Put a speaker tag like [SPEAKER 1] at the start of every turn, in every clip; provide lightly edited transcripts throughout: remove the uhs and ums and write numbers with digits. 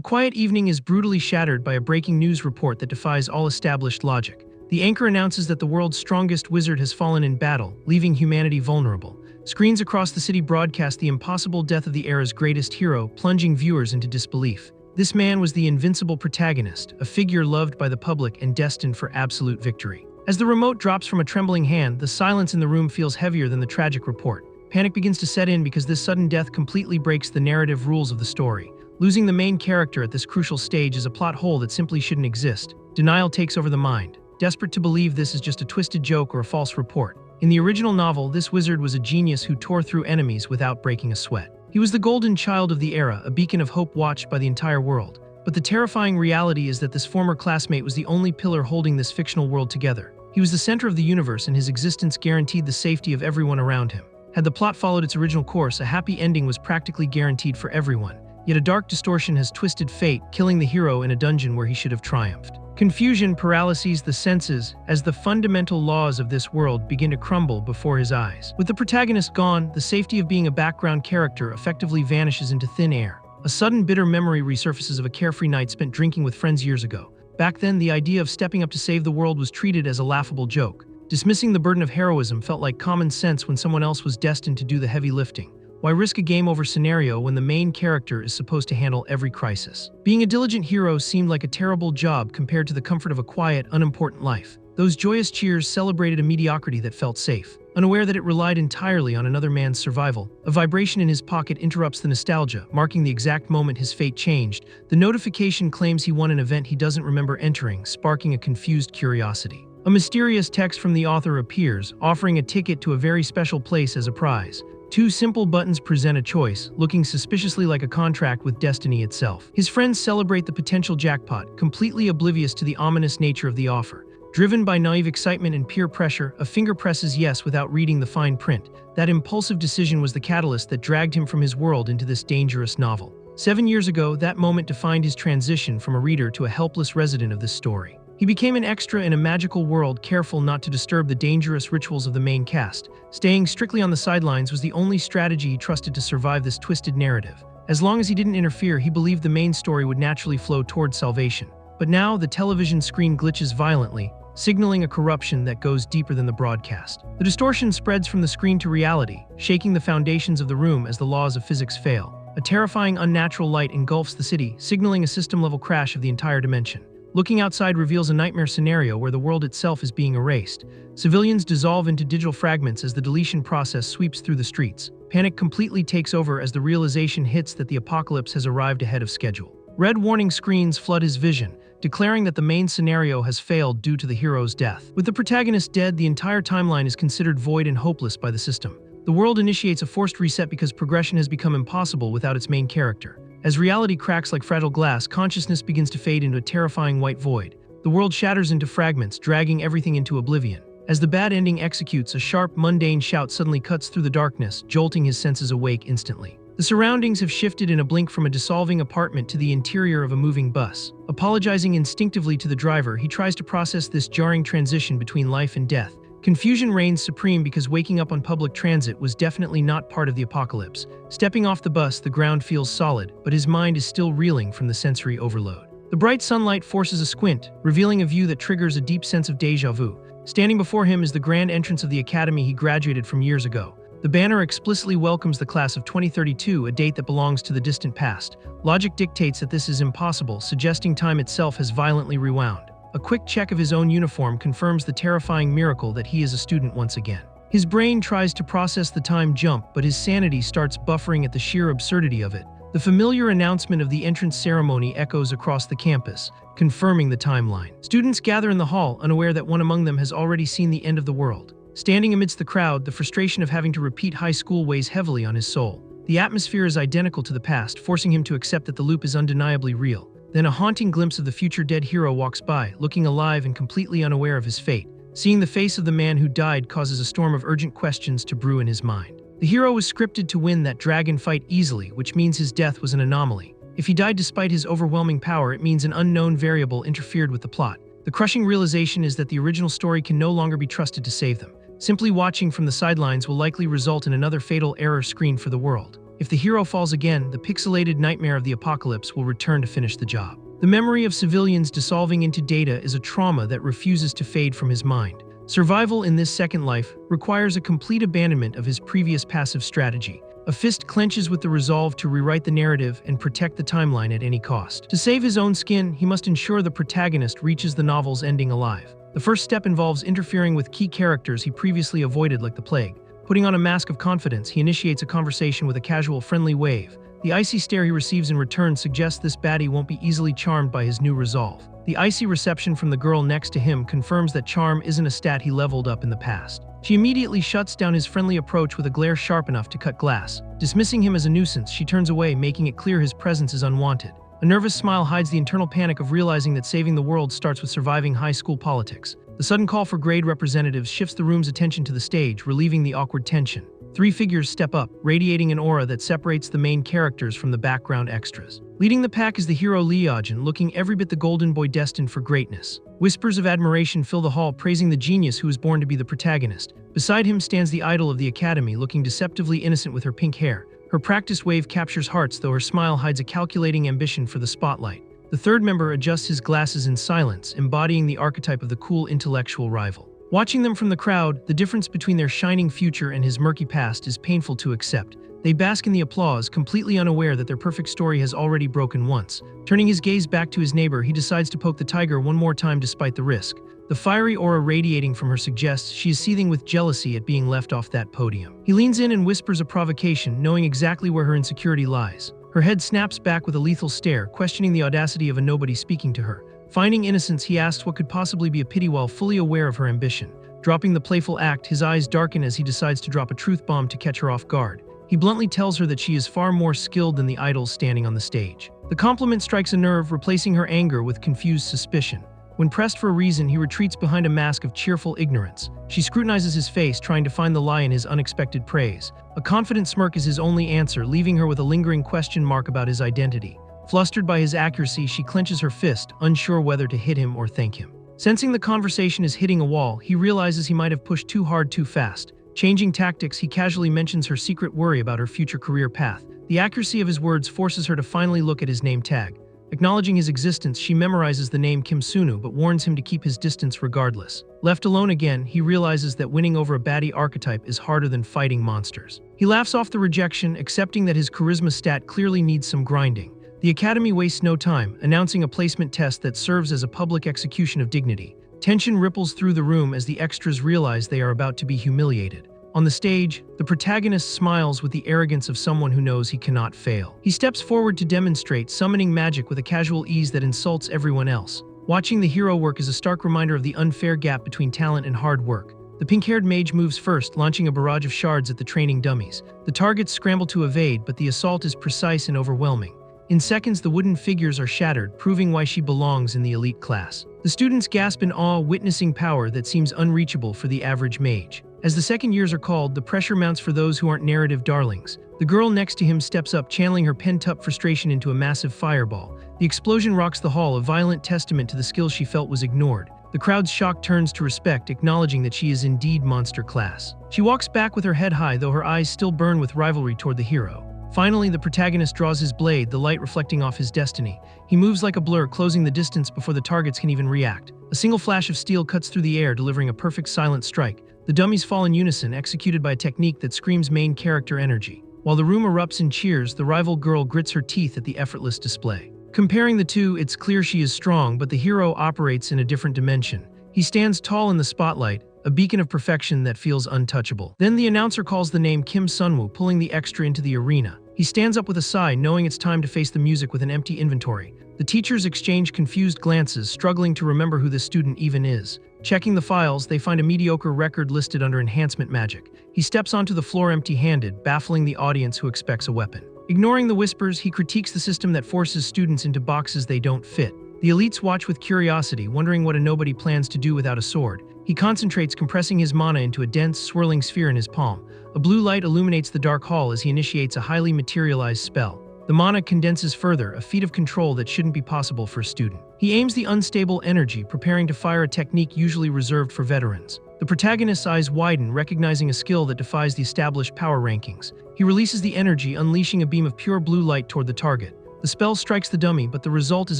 [SPEAKER 1] A quiet evening is brutally shattered by a breaking news report that defies all established logic. The anchor announces that the world's strongest wizard has fallen in battle, leaving humanity vulnerable. Screens across the city broadcast the impossible death of the era's greatest hero, plunging viewers into disbelief. This man was the invincible protagonist, a figure loved by the public and destined for absolute victory. As the remote drops from a trembling hand, the silence in the room feels heavier than the tragic report. Panic begins to set in because this sudden death completely breaks the narrative rules of the story. Losing the main character at this crucial stage is a plot hole that simply shouldn't exist. Denial takes over the mind, desperate to believe this is just a twisted joke or a false report. In the original novel, this wizard was a genius who tore through enemies without breaking a sweat. He was the golden child of the era, a beacon of hope watched by the entire world. But the terrifying reality is that this former classmate was the only pillar holding this fictional world together. He was the center of the universe, and his existence guaranteed the safety of everyone around him. Had the plot followed its original course, a happy ending was practically guaranteed for everyone. Yet a dark distortion has twisted fate, killing the hero in a dungeon where he should have triumphed. Confusion paralyses the senses as the fundamental laws of this world begin to crumble before his eyes. With the protagonist gone, the safety of being a background character effectively vanishes into thin air. A sudden bitter memory resurfaces of a carefree night spent drinking with friends years ago. Back then, the idea of stepping up to save the world was treated as a laughable joke. Dismissing the burden of heroism felt like common sense when someone else was destined to do the heavy lifting. Why risk a game-over scenario when the main character is supposed to handle every crisis? Being a diligent hero seemed like a terrible job compared to the comfort of a quiet, unimportant life. Those joyous cheers celebrated a mediocrity that felt safe. Unaware that it relied entirely on another man's survival, a vibration in his pocket interrupts the nostalgia, marking the exact moment his fate changed. The notification claims he won an event he doesn't remember entering, sparking a confused curiosity. A mysterious text from the author appears, offering a ticket to a very special place as a prize. Two simple buttons present a choice, looking suspiciously like a contract with destiny itself. His friends celebrate the potential jackpot, completely oblivious to the ominous nature of the offer. Driven by naive excitement and peer pressure, a finger presses yes without reading the fine print. That impulsive decision was the catalyst that dragged him from his world into this dangerous novel. 7 years ago, that moment defined his transition from a reader to a helpless resident of this story. He became an extra in a magical world, careful not to disturb the dangerous rituals of the main cast. Staying strictly on the sidelines was the only strategy he trusted to survive this twisted narrative. As long as he didn't interfere, he believed the main story would naturally flow toward salvation. But now, the television screen glitches violently, signaling a corruption that goes deeper than the broadcast. The distortion spreads from the screen to reality, shaking the foundations of the room as the laws of physics fail. A terrifying, unnatural light engulfs the city, signaling a system-level crash of the entire dimension. Looking outside reveals a nightmare scenario where the world itself is being erased. Civilians dissolve into digital fragments as the deletion process sweeps through the streets. Panic completely takes over as the realization hits that the apocalypse has arrived ahead of schedule. Red warning screens flood his vision, declaring that the main scenario has failed due to the hero's death. With the protagonist dead, the entire timeline is considered void and hopeless by the system. The world initiates a forced reset because progression has become impossible without its main character. As reality cracks like fragile glass, consciousness begins to fade into a terrifying white void. The world shatters into fragments, dragging everything into oblivion. As the bad ending executes, a sharp, mundane shout suddenly cuts through the darkness, jolting his senses awake instantly. The surroundings have shifted in a blink from a dissolving apartment to the interior of a moving bus. Apologizing instinctively to the driver, he tries to process this jarring transition between life and death. Confusion reigns supreme because waking up on public transit was definitely not part of the apocalypse. Stepping off the bus, the ground feels solid, but his mind is still reeling from the sensory overload. The bright sunlight forces a squint, revealing a view that triggers a deep sense of déjà vu. Standing before him is the grand entrance of the academy he graduated from years ago. The banner explicitly welcomes the class of 2032, a date that belongs to the distant past. Logic dictates that this is impossible, suggesting time itself has violently rewound. A quick check of his own uniform confirms the terrifying miracle that he is a student once again. His brain tries to process the time jump, but his sanity starts buffering at the sheer absurdity of it. The familiar announcement of the entrance ceremony echoes across the campus, confirming the timeline. Students gather in the hall, unaware that one among them has already seen the end of the world. Standing amidst the crowd, the frustration of having to repeat high school weighs heavily on his soul. The atmosphere is identical to the past, forcing him to accept that the loop is undeniably real. Then a haunting glimpse of the future dead hero walks by, looking alive and completely unaware of his fate. Seeing the face of the man who died causes a storm of urgent questions to brew in his mind. The hero was scripted to win that dragon fight easily, which means his death was an anomaly. If he died despite his overwhelming power, it means an unknown variable interfered with the plot. The crushing realization is that the original story can no longer be trusted to save them. Simply watching from the sidelines will likely result in another fatal error screen for the world. If the hero falls again, the pixelated nightmare of the apocalypse will return to finish the job. The memory of civilians dissolving into data is a trauma that refuses to fade from his mind. Survival in this second life requires a complete abandonment of his previous passive strategy. A fist clenches with the resolve to rewrite the narrative and protect the timeline at any cost. To save his own skin, he must ensure the protagonist reaches the novel's ending alive. The first step involves interfering with key characters he previously avoided like the plague. Putting on a mask of confidence, he initiates a conversation with a casual, friendly wave. The icy stare he receives in return suggests this baddie won't be easily charmed by his new resolve. The icy reception from the girl next to him confirms that charm isn't a stat he leveled up in the past. She immediately shuts down his friendly approach with a glare sharp enough to cut glass. Dismissing him as a nuisance, she turns away, making it clear his presence is unwanted. A nervous smile hides the internal panic of realizing that saving the world starts with surviving high school politics. The sudden call for grade representatives shifts the room's attention to the stage, relieving the awkward tension. Three figures step up, radiating an aura that separates the main characters from the background extras. Leading the pack is the hero Leogen, looking every bit the golden boy destined for greatness. Whispers of admiration fill the hall, praising the genius who was born to be the protagonist. Beside him stands the idol of the academy, looking deceptively innocent with her pink hair. Her practiced wave captures hearts, though her smile hides a calculating ambition for the spotlight. The third member adjusts his glasses in silence, embodying the archetype of the cool intellectual rival. Watching them from the crowd, the difference between their shining future and his murky past is painful to accept. They bask in the applause, completely unaware that their perfect story has already broken once. Turning his gaze back to his neighbor, he decides to poke the tiger one more time despite the risk. The fiery aura radiating from her suggests she is seething with jealousy at being left off that podium. He leans in and whispers a provocation, knowing exactly where her insecurity lies. Her head snaps back with a lethal stare, questioning the audacity of a nobody speaking to her. Finding innocence, he asks what could possibly be a pity while fully aware of her ambition. Dropping the playful act, his eyes darken as he decides to drop a truth bomb to catch her off guard. He bluntly tells her that she is far more skilled than the idols standing on the stage. The compliment strikes a nerve, replacing her anger with confused suspicion. When pressed for a reason, he retreats behind a mask of cheerful ignorance. She scrutinizes his face, trying to find the lie in his unexpected praise. A confident smirk is his only answer, leaving her with a lingering question mark about his identity. Flustered by his accuracy, she clenches her fist, unsure whether to hit him or thank him. Sensing the conversation is hitting a wall, he realizes he might have pushed too hard too fast. Changing tactics, he casually mentions her secret worry about her future career path. The accuracy of his words forces her to finally look at his name tag. Acknowledging his existence, she memorizes the name Kim Seon-woo but warns him to keep his distance regardless. Left alone again, he realizes that winning over a baddie archetype is harder than fighting monsters. He laughs off the rejection, accepting that his charisma stat clearly needs some grinding. The Academy wastes no time, announcing a placement test that serves as a public execution of dignity. Tension ripples through the room as the extras realize they are about to be humiliated. On the stage, the protagonist smiles with the arrogance of someone who knows he cannot fail. He steps forward to demonstrate, summoning magic with a casual ease that insults everyone else. Watching the hero work is a stark reminder of the unfair gap between talent and hard work. The pink-haired mage moves first, launching a barrage of shards at the training dummies. The targets scramble to evade, but the assault is precise and overwhelming. In seconds, the wooden figures are shattered, proving why she belongs in the elite class. The students gasp in awe, witnessing power that seems unreachable for the average mage. As the second years are called, the pressure mounts for those who aren't narrative darlings. The girl next to him steps up, channeling her pent-up frustration into a massive fireball. The explosion rocks the hall, a violent testament to the skill she felt was ignored. The crowd's shock turns to respect, acknowledging that she is indeed monster class. She walks back with her head high, though her eyes still burn with rivalry toward the hero. Finally, the protagonist draws his blade, the light reflecting off his destiny. He moves like a blur, closing the distance before the targets can even react. A single flash of steel cuts through the air, delivering a perfect silent strike. The dummies fall in unison, executed by a technique that screams main character energy. While the room erupts in cheers, the rival girl grits her teeth at the effortless display. Comparing the two, it's clear she is strong, but the hero operates in a different dimension. He stands tall in the spotlight, a beacon of perfection that feels untouchable. Then the announcer calls the name Kim Seon-woo, pulling the extra into the arena. He stands up with a sigh, knowing it's time to face the music with an empty inventory. The teachers exchange confused glances, struggling to remember who this student even is. Checking the files, they find a mediocre record listed under enhancement magic. He steps onto the floor empty-handed, baffling the audience who expects a weapon. Ignoring the whispers, he critiques the system that forces students into boxes they don't fit. The elites watch with curiosity, wondering what a nobody plans to do without a sword. He concentrates, compressing his mana into a dense, swirling sphere in his palm. A blue light illuminates the dark hall as he initiates a highly materialized spell. The mana condenses further, a feat of control that shouldn't be possible for a student. He aims the unstable energy, preparing to fire a technique usually reserved for veterans. The protagonist's eyes widen, recognizing a skill that defies the established power rankings. He He releases the energy, unleashing a beam of pure blue light toward the target. The spell strikes the dummy, but the result is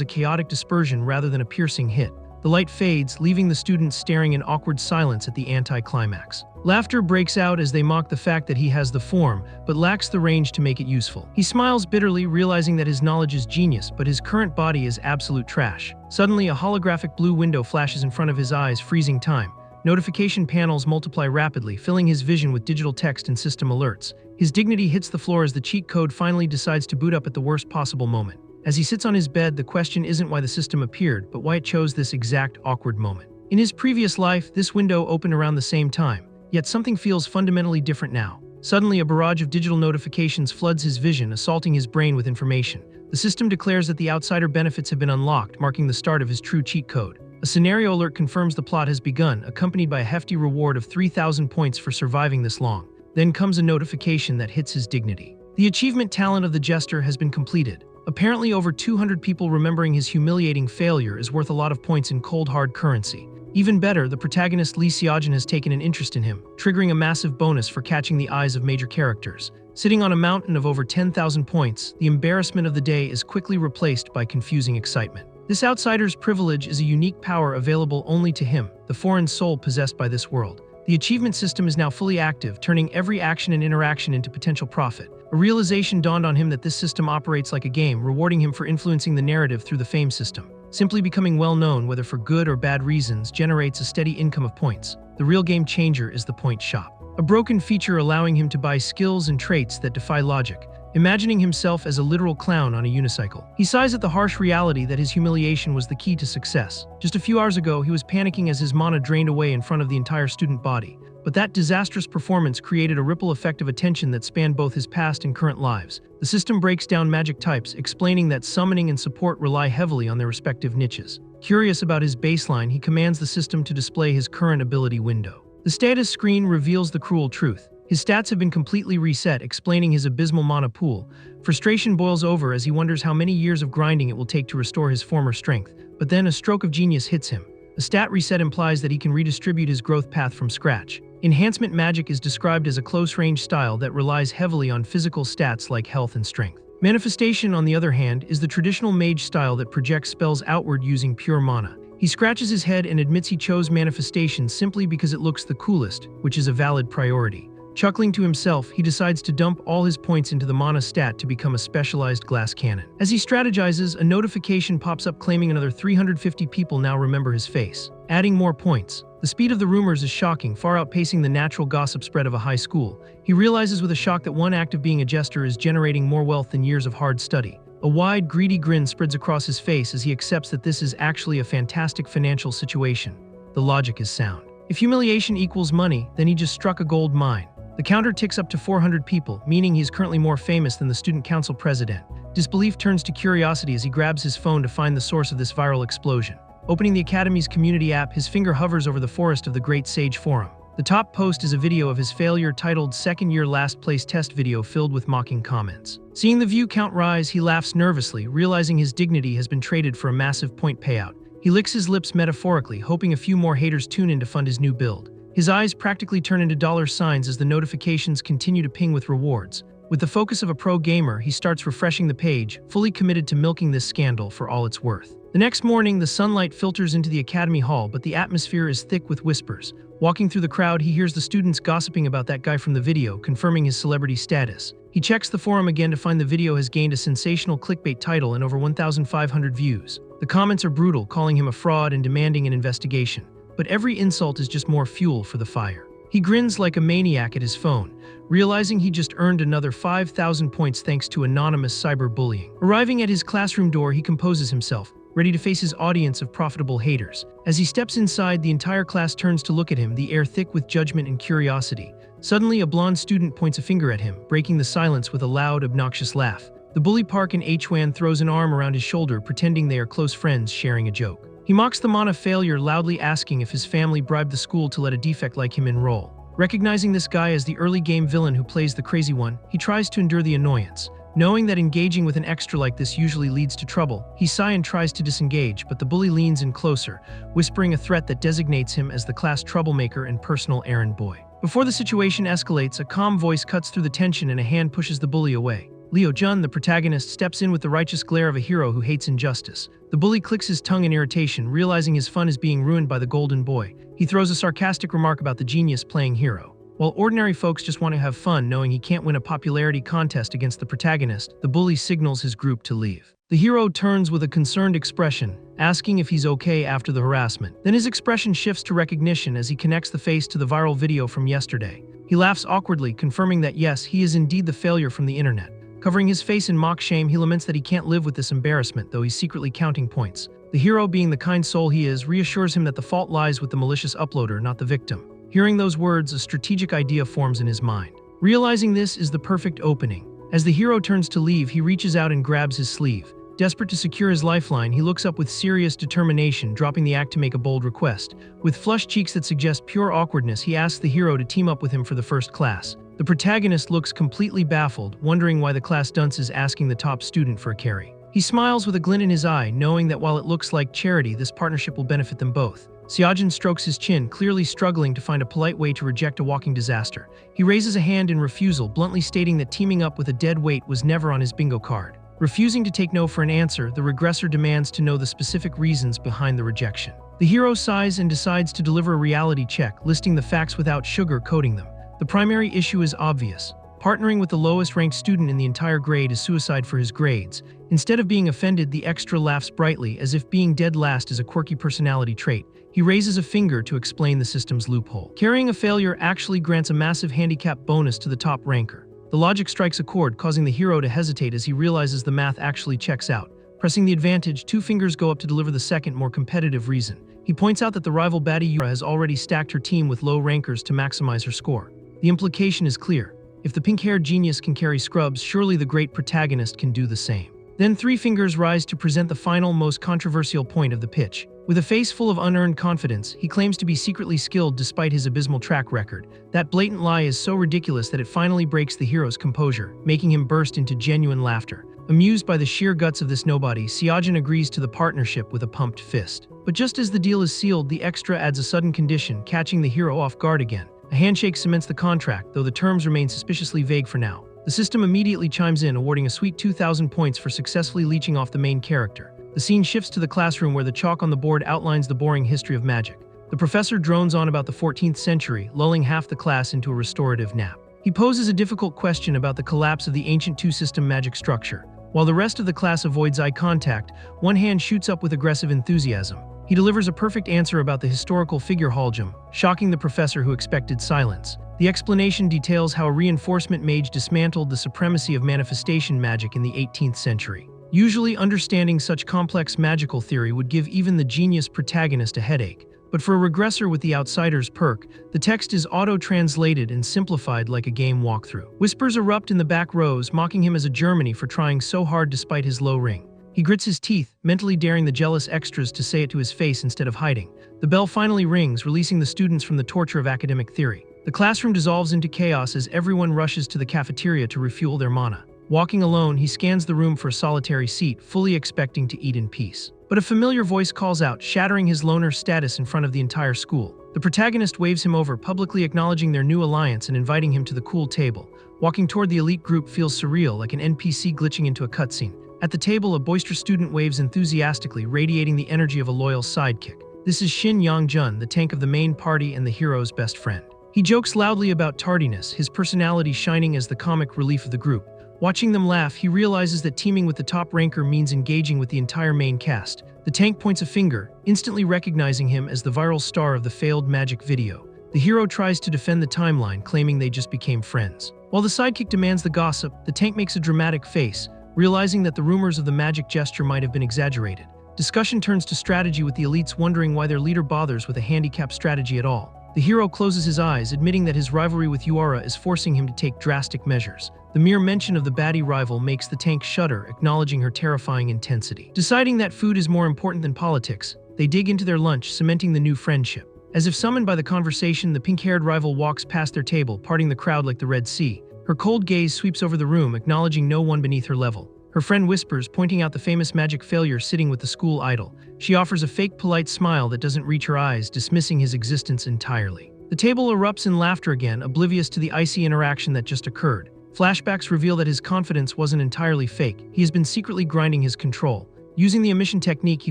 [SPEAKER 1] a chaotic dispersion rather than a piercing hit. The light fades, leaving the students staring in awkward silence at the anti-climax. Laughter breaks out as they mock the fact that he has the form, but lacks the range to make it useful. He smiles bitterly, realizing that his knowledge is genius, but his current body is absolute trash. Suddenly, a holographic blue window flashes in front of his eyes, freezing time. Notification panels multiply rapidly, filling his vision with digital text and system alerts. His dignity hits the floor as the cheat code finally decides to boot up at the worst possible moment. As he sits on his bed, the question isn't why the system appeared, but why it chose this exact awkward moment. In his previous life, this window opened around the same time, yet something feels fundamentally different now. Suddenly, a barrage of digital notifications floods his vision, assaulting his brain with information. The system declares that the outsider benefits have been unlocked, marking the start of his true cheat code. A scenario alert confirms the plot has begun, accompanied by a hefty reward of 3,000 points for surviving this long. Then comes a notification that hits his dignity. The achievement talent of the jester has been completed. Apparently, over 200 people remembering his humiliating failure is worth a lot of points in cold hard currency. Even better, the protagonist Lee Seojin has taken an interest in him, triggering a massive bonus for catching the eyes of major characters. Sitting on a mountain of over 10,000 points, the embarrassment of the day is quickly replaced by confusing excitement. This outsider's privilege is a unique power available only to him, the foreign soul possessed by this world. The achievement system is now fully active, turning every action and interaction into potential profit. A realization dawned on him that this system operates like a game, rewarding him for influencing the narrative through the fame system. Simply becoming well-known, whether for good or bad reasons, generates a steady income of points. The real game changer is the point shop, a broken feature allowing him to buy skills and traits that defy logic. Imagining himself as a literal clown on a unicycle, he sighs at the harsh reality that his humiliation was the key to success. Just a few hours ago, he was panicking as his mana drained away in front of the entire student body. But that disastrous performance created a ripple effect of attention that spanned both his past and current lives. The system breaks down magic types, explaining that summoning and support rely heavily on their respective niches. Curious about his baseline, he commands the system to display his current ability window. The status screen reveals the cruel truth. His stats have been completely reset, explaining his abysmal mana pool. Frustration boils over as he wonders how many years of grinding it will take to restore his former strength. But then a stroke of genius hits him. A stat reset implies that he can redistribute his growth path from scratch. Enhancement magic is described as a close-range style that relies heavily on physical stats like health and strength. Manifestation, on the other hand, is the traditional mage style that projects spells outward using pure mana. He scratches his head and admits he chose manifestation simply because it looks the coolest, which is a valid priority. Chuckling to himself, he decides to dump all his points into the mana stat to become a specialized glass cannon. As he strategizes, a notification pops up claiming another 350 people now remember his face, adding more points. The speed of the rumors is shocking, far outpacing the natural gossip spread of a high school. He realizes with a shock that one act of being a jester is generating more wealth than years of hard study. A wide, greedy grin spreads across his face as he accepts that this is actually a fantastic financial situation. The logic is sound. If humiliation equals money, then he just struck a gold mine. The counter ticks up to 400 people, meaning he is currently more famous than the student council president. Disbelief turns to curiosity as he grabs his phone to find the source of this viral explosion. Opening the Academy's community app, his finger hovers over the forest of the Great Sage Forum. The top post is a video of his failure titled "Second Year Last Place Test Video" filled with mocking comments. Seeing the view count rise, he laughs nervously, realizing his dignity has been traded for a massive point payout. He licks his lips metaphorically, hoping a few more haters tune in to fund his new build. His eyes practically turn into dollar signs as the notifications continue to ping with rewards. With the focus of a pro gamer, he starts refreshing the page, fully committed to milking this scandal for all it's worth. The next morning, the sunlight filters into the Academy Hall, but the atmosphere is thick with whispers. Walking through the crowd, he hears the students gossiping about that guy from the video, confirming his celebrity status. He checks the forum again to find the video has gained a sensational clickbait title and over 1,500 views. The comments are brutal, calling him a fraud and demanding an investigation. But every insult is just more fuel for the fire. He grins like a maniac at his phone, realizing he just earned another 5,000 points thanks to anonymous cyberbullying. Arriving at his classroom door, he composes himself, ready to face his audience of profitable haters. As he steps inside, the entire class turns to look at him, the air thick with judgment and curiosity. Suddenly, a blonde student points a finger at him, breaking the silence with a loud, obnoxious laugh. The bully Park and Hwan throws an arm around his shoulder, pretending they are close friends sharing a joke. He mocks the mana failure, loudly asking if his family bribed the school to let a defect like him enroll. Recognizing this guy as the early game villain who plays the crazy one, he tries to endure the annoyance. Knowing that engaging with an extra like this usually leads to trouble, he sighs and tries to disengage, but the bully leans in closer, whispering a threat that designates him as the class troublemaker and personal errand boy. Before the situation escalates, a calm voice cuts through the tension and a hand pushes the bully away. Leo Jun, the protagonist, steps in with the righteous glare of a hero who hates injustice. The bully clicks his tongue in irritation, realizing his fun is being ruined by the golden boy. He throws a sarcastic remark about the genius playing hero. While ordinary folks just want to have fun knowing he can't win a popularity contest against the protagonist, the bully signals his group to leave. The hero turns with a concerned expression, asking if he's okay after the harassment. Then his expression shifts to recognition as he connects the face to the viral video from yesterday. He laughs awkwardly, confirming that yes, he is indeed the failure from the internet. Covering his face in mock shame, he laments that he can't live with this embarrassment, though he's secretly counting points. The hero, being the kind soul he is, reassures him that the fault lies with the malicious uploader, not the victim. Hearing those words, a strategic idea forms in his mind. Realizing this is the perfect opening. As the hero turns to leave, he reaches out and grabs his sleeve. Desperate to secure his lifeline, he looks up with serious determination, dropping the act to make a bold request. With flushed cheeks that suggest pure awkwardness, he asks the hero to team up with him for the first class. The protagonist looks completely baffled, wondering why the class dunce is asking the top student for a carry. He smiles with a glint in his eye, knowing that while it looks like charity, this partnership will benefit them both. Seojin strokes his chin, clearly struggling to find a polite way to reject a walking disaster. He raises a hand in refusal, bluntly stating that teaming up with a dead weight was never on his bingo card. Refusing to take no for an answer, the regressor demands to know the specific reasons behind the rejection. The hero sighs and decides to deliver a reality check, listing the facts without sugar-coating them. The primary issue is obvious. Partnering with the lowest-ranked student in the entire grade is suicide for his grades. Instead of being offended, the extra laughs brightly, as if being dead last is a quirky personality trait. He raises a finger to explain the system's loophole. Carrying a failure actually grants a massive handicap bonus to the top ranker. The logic strikes a chord, causing the hero to hesitate as he realizes the math actually checks out. Pressing the advantage, two fingers go up to deliver the second, more competitive reason. He points out that the rival baddie Yura has already stacked her team with low rankers to maximize her score. The implication is clear. If the pink-haired genius can carry scrubs, surely the great protagonist can do the same. Then three fingers rise to present the final, most controversial point of the pitch. With a face full of unearned confidence, he claims to be secretly skilled despite his abysmal track record. That blatant lie is so ridiculous that it finally breaks the hero's composure, making him burst into genuine laughter. Amused by the sheer guts of this nobody, Seojin agrees to the partnership with a pumped fist. But just as the deal is sealed, the extra adds a sudden condition, catching the hero off guard again. A handshake cements the contract, though the terms remain suspiciously vague for now. The system immediately chimes in, awarding a sweet 2,000 points for successfully leeching off the main character. The scene shifts to the classroom where the chalk on the board outlines the boring history of magic. The professor drones on about the 14th century, lulling half the class into a restorative nap. He poses a difficult question about the collapse of the ancient two-system magic structure. While the rest of the class avoids eye contact, one hand shoots up with aggressive enthusiasm. He delivers a perfect answer about the historical figure Haljam, shocking the professor who expected silence. The explanation details how a reinforcement mage dismantled the supremacy of manifestation magic in the 18th century. Usually, understanding such complex magical theory would give even the genius protagonist a headache. But for a regressor with the outsider's perk, the text is auto-translated and simplified like a game walkthrough. Whispers erupt in the back rows, mocking him as a Germany for trying so hard despite his low ring. He grits his teeth, mentally daring the jealous extras to say it to his face instead of hiding. The bell finally rings, releasing the students from the torture of academic theory. The classroom dissolves into chaos as everyone rushes to the cafeteria to refuel their mana. Walking alone, he scans the room for a solitary seat, fully expecting to eat in peace. But a familiar voice calls out, shattering his loner status in front of the entire school. The protagonist waves him over, publicly acknowledging their new alliance and inviting him to the cool table. Walking toward the elite group feels surreal, like an NPC glitching into a cutscene. At the table, a boisterous student waves enthusiastically, radiating the energy of a loyal sidekick. This is Shin Yang-jun, the tank of the main party and the hero's best friend. He jokes loudly about tardiness, his personality shining as the comic relief of the group. Watching them laugh, he realizes that teaming with the top ranker means engaging with the entire main cast. The tank points a finger, instantly recognizing him as the viral star of the failed magic video. The hero tries to defend the timeline, claiming they just became friends. While the sidekick demands the gossip, the tank makes a dramatic face, realizing that the rumors of the magic gesture might have been exaggerated. Discussion turns to strategy, with the elites wondering why their leader bothers with a handicap strategy at all. The hero closes his eyes, admitting that his rivalry with Yura is forcing him to take drastic measures. The mere mention of the baddie rival makes the tank shudder, acknowledging her terrifying intensity. Deciding that food is more important than politics, they dig into their lunch, cementing the new friendship. As if summoned by the conversation, the pink-haired rival walks past their table, parting the crowd like the Red Sea. Her cold gaze sweeps over the room, acknowledging no one beneath her level. Her friend whispers, pointing out the famous magic failure sitting with the school idol. She offers a fake polite smile that doesn't reach her eyes, dismissing his existence entirely. The table erupts in laughter again, oblivious to the icy interaction that just occurred. Flashbacks reveal that his confidence wasn't entirely fake. He has been secretly grinding his control. Using the emission technique, he